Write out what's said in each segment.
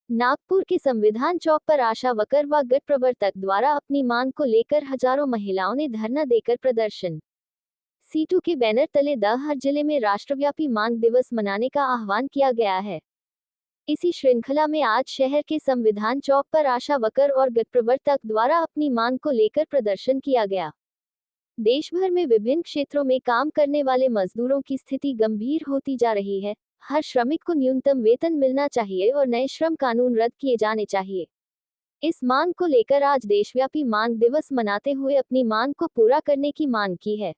नागपुर के संविधान चौक पर आशा वर्कर व गट प्रवर्तक द्वारा अपनी मांग को लेकर हजारों महिलाओं ने धरना देकर प्रदर्शन। सीटू के बैनर तले हर जिले में राष्ट्रव्यापी मांग दिवस मनाने का आह्वान किया गया है। इसी श्रृंखला में आज शहर के संविधान चौक पर आशा वर्कर और गट प्रवर्तक द्वारा अपनी मांग को लेकर प्रदर्शन किया गया। देश भर में विभिन्न क्षेत्रों में काम करने वाले मजदूरों की स्थिति गंभीर होती जा रही है। हर श्रमिक को न्यूनतम वेतन मिलना चाहिए और नए श्रम कानून रद्द किए जाने चाहिए। इस मांग को लेकर आज देशव्यापी मांग दिवस मनाते हुए अपनी मांग को पूरा करने की मांग की है।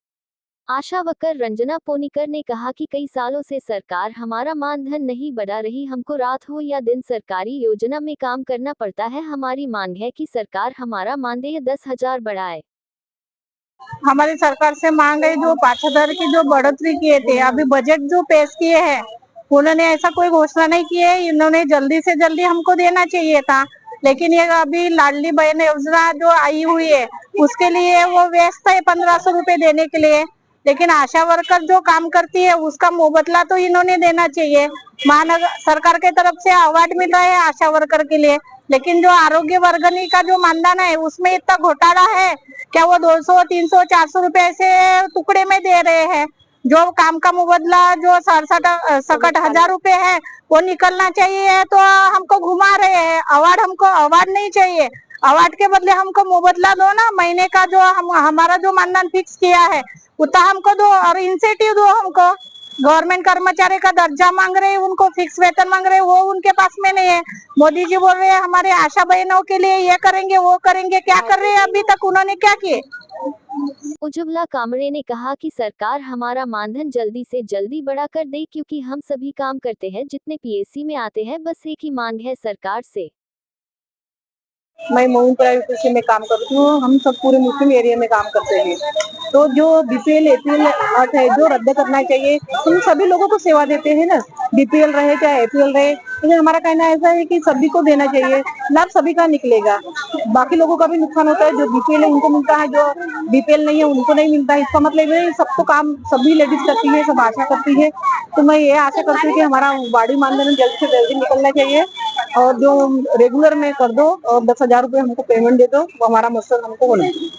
आशा वर्कर रंजना पोनीकर ने कहा कि कई सालों से सरकार हमारा मानधन नहीं बढ़ा रही, हमको रात हो या दिन सरकारी योजना में काम करना पड़ता है। हमारी मांग है कि सरकार हमारा मानदेय 10,000 बढ़ाए। हमारी सरकार से मांग है जो 5,000 की जो बढ़ोतरी किए थे, अभी बजट जो पेश किए हैं उन्होंने ऐसा कोई घोषणा नहीं की है। इन्होंने जल्दी से जल्दी हमको देना चाहिए था, लेकिन ये अभी लाडली बहन योजना जो आई हुई है उसके लिए वो व्यस्त है 1,500 रुपए देने के लिए, लेकिन आशा वर्कर जो काम करती है उसका मुबदला तो इन्होंने देना चाहिए। महानगर सरकार के तरफ से अवार्ड मिला है आशा वर्कर के लिए, लेकिन जो आरोग्य वर्गनी का जो मानधन है उसमें इतना घोटाला है। क्या वो 200, 300, 400 रुपए ऐसे टुकड़े में दे रहे हैं? जो काम का मुबदला जो 67 हजार रुपए है वो निकलना चाहिए, तो हमको घुमा रहे हैं। अवार्ड हमको अवार्ड नहीं चाहिए, अवार्ड के बदले हमको मुबदला दो ना। महीने का जो हमारा जो मानधन फिक्स किया है उतना हमको दो और इंसेंटिव दो हमको। गवर्नमेंट कर्मचारी का दर्जा मांग रहे हैं, उनको फिक्स वेतन मांग रहे हैं, वो उनके पास में नहीं है। मोदी जी बोल रहे हैं हमारे आशा बहनों के लिए ये करेंगे वो करेंगे, क्या कर रहे हैं? अभी तक उन्होंने क्या किए? उज्ज्वला कामरे ने कहा कि सरकार हमारा मानधन जल्दी से जल्दी बढ़ा कर दे, क्योंकि हम सभी काम करते हैं जितने पीएससी में आते हैं। बस एक ही मांग है सरकार से। मैं मऊ प्राइवेट में काम करती हूँ, हम सब पूरे मुस्लिम एरिया में काम करते हैं। तो जो बीपीएल एपीएल एक्ट है जो रद्द करना चाहिए। हम सभी लोगों को सेवा देते हैं ना, बीपीएल रहे चाहे एपीएल रहे, लेकिन हमारा कहना ऐसा है कि सभी को देना चाहिए, लाभ सभी का निकलेगा। बाकी लोगों का भी नुकसान होता है, जो बीपीएल है उनको मिलता है, जो बीपीएल नहीं है उनको नहीं मिलता है। इसका मतलब है सबको काम सभी लेडीज करती है, सब आशा करती है। तो मैं ये आशा करती हूँ कि हमारा बाड़ी मानधन जल्द से जल्दी निकलना चाहिए और जो रेगुलर में कर दो और 10,000 रुपए हमको पेमेंट दे दो, वो हमारा मकसद हमको होना चाहिए।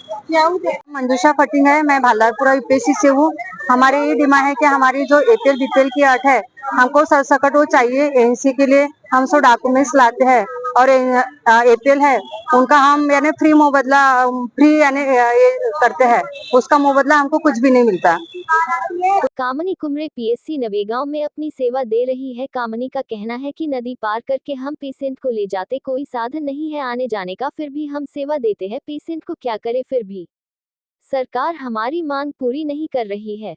मंजूषा फटिंग है, मैं भालारपुरा यूपीएससी से हूँ। हमारी ये डिमांड है कि हमारी जो एपीएल बीपीएल की अट है हमको सरसकट वो चाहिए। एनसी के लिए हम सब डॉक्यूमेंट्स लाते हैं और एपीएल है उनका हम यानी फ्री मुबदला फ्री यानी ये करते हैं, उसका मुबदला हमको कुछ भी नहीं मिलता। कामनी कुमरे पीएससी नवेगांव में अपनी सेवा दे रही है। कामनी का कहना है कि नदी पार करके हम पेशेंट को ले जाते, कोई साधन नहीं है आने जाने का, फिर भी हम सेवा देते हैं। पेशेंट को क्या करे, फिर भी सरकार हमारी मांग पूरी नहीं कर रही है।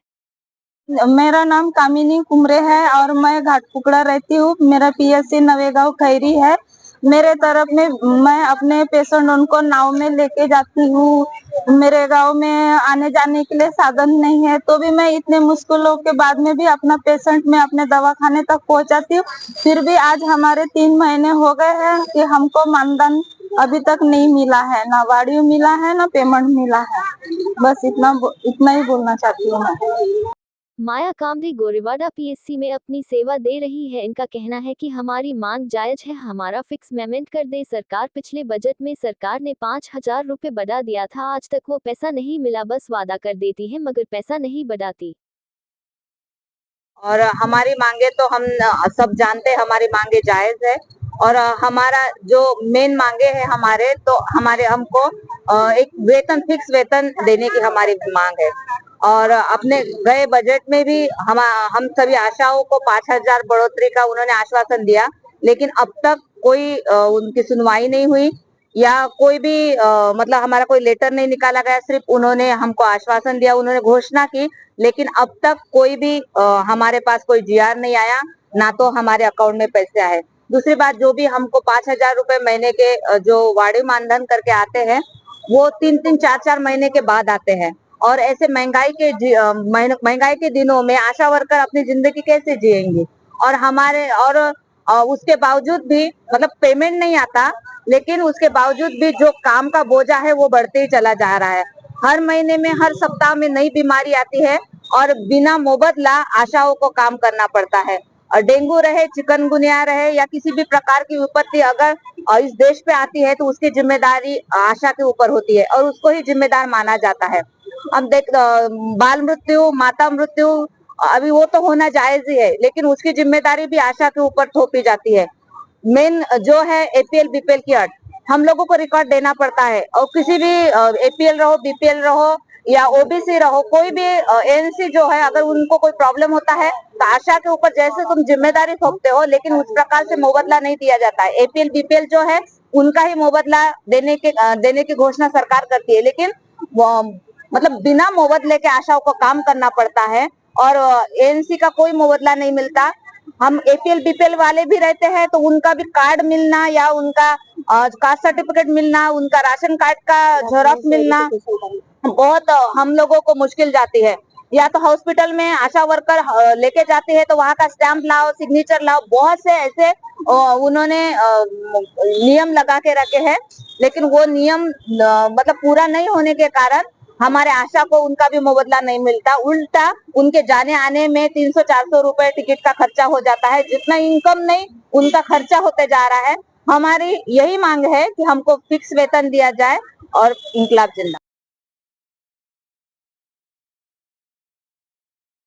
मेरा नाम कामिनी कुमरे है और मैं घाटपुकड़ा रहती हूँ। मेरा पीएससी नवेगांव खैरी है। मेरे तरफ में मैं अपने पेशेंट उनको नाव में लेके जाती हूँ। मेरे गांव में आने जाने के लिए साधन नहीं है, तो भी मैं इतने मुश्किलों के बाद में भी अपना पेशेंट में अपने दवाखाने तक पहुँचाती हूँ। फिर भी आज हमारे 3 महीने हो गए हैं कि हमको मानधन अभी तक नहीं मिला है, ना वाड़ी मिला है ना पेमेंट मिला है। बस इतना ही बोलना चाहती हूँ मैं। माया कामरे गोरेवाड़ा पीएससी में अपनी सेवा दे रही है। इनका कहना है कि हमारी मांग जायज है, हमारा फिक्स पेमेंट कर दे सरकार। पिछले बजट में सरकार ने 5,000 रुपए बढ़ा दिया था, आज तक वो पैसा नहीं मिला। बस वादा कर देती है मगर पैसा नहीं बढ़ाती। और हमारी मांगे तो हम सब जानते हैं, हमारी मांगे जायज है और हमारा जो मेन मांगे है हमारे, तो हमारे हमको एक वेतन फिक्स वेतन देने की हमारी मांग है। और अपने गए बजट में भी हम सभी आशाओं को 5,000 बढ़ोतरी का उन्होंने आश्वासन दिया, लेकिन अब तक कोई उनकी सुनवाई नहीं हुई या कोई भी मतलब हमारा कोई लेटर नहीं निकाला गया। सिर्फ उन्होंने हमको आश्वासन दिया, उन्होंने घोषणा की, लेकिन अब तक कोई भी हमारे पास कोई जीआर नहीं आया, ना तो हमारे अकाउंट में पैसे आए। दूसरी बात, जो भी हमको 5,000 रुपए महीने के जो वाड़ी मानधन करके आते हैं वो 3-3, 4-4 महीने के बाद आते हैं। और ऐसे महंगाई के दिनों में आशा वर्कर अपनी जिंदगी कैसे जिएंगी? और हमारे और उसके बावजूद भी मतलब पेमेंट नहीं आता, लेकिन उसके बावजूद भी जो काम का बोझा है वो बढ़ते ही चला जा रहा है। हर महीने में हर सप्ताह में नई बीमारी आती है और बिना मुबदला आशाओं को काम करना पड़ता है। डेंगू रहे, चिकनगुनिया रहे या किसी भी प्रकार की विपत्ति अगर इस देश पे आती है तो उसकी जिम्मेदारी आशा के ऊपर होती है और उसको ही जिम्मेदार माना जाता है। अब देख बाल मृत्यु, माता मृत्यु अभी वो तो होना जायज ही है, लेकिन उसकी जिम्मेदारी भी आशा के ऊपर थोपी जाती है। मेन जो है एपीएल बीपीएल की अर्थ हम लोगों को रिकॉर्ड देना पड़ता है और किसी भी एपीएल रहो, बीपीएल रहो या ओबीसी रहो, कोई भी एएनसी जो है अगर उनको कोई प्रॉब्लम होता है तो आशा के ऊपर जैसे तुम जिम्मेदारी थोपते हो, लेकिन उस प्रकार से मुआवजा नहीं दिया जाता है। एपीएल बीपीएल जो है उनका ही मुआवजा देने की घोषणा सरकार करती है, लेकिन मतलब बिना मुआवजे के आशाओं को काम करना पड़ता है और एएनसी का कोई मुआवजा नहीं मिलता। हम एपीएल बीपीएल वाले भी रहते हैं तो उनका भी कार्ड मिलना या उनका कास्ट सर्टिफिकेट मिलना, उनका राशन कार्ड का झेरॉक्स मिलना बहुत हम लोगों को मुश्किल जाती है। या तो हॉस्पिटल में आशा वर्कर लेके जाते हैं तो वहाँ का स्टैंप लाओ, सिग्नेचर लाओ, बहुत से ऐसे उन्होंने नियम लगा के रखे हैं, लेकिन वो नियम मतलब पूरा नहीं होने के कारण हमारे आशा को उनका भी मुआवजा नहीं मिलता। उल्टा उनके जाने आने में 300-400 रुपए टिकट का खर्चा हो जाता है, जितना इनकम नहीं उनका खर्चा होते जा रहा है। हमारी यही मांग है कि हमको फिक्स वेतन दिया जाए और इंकलाब जिंदाबाद।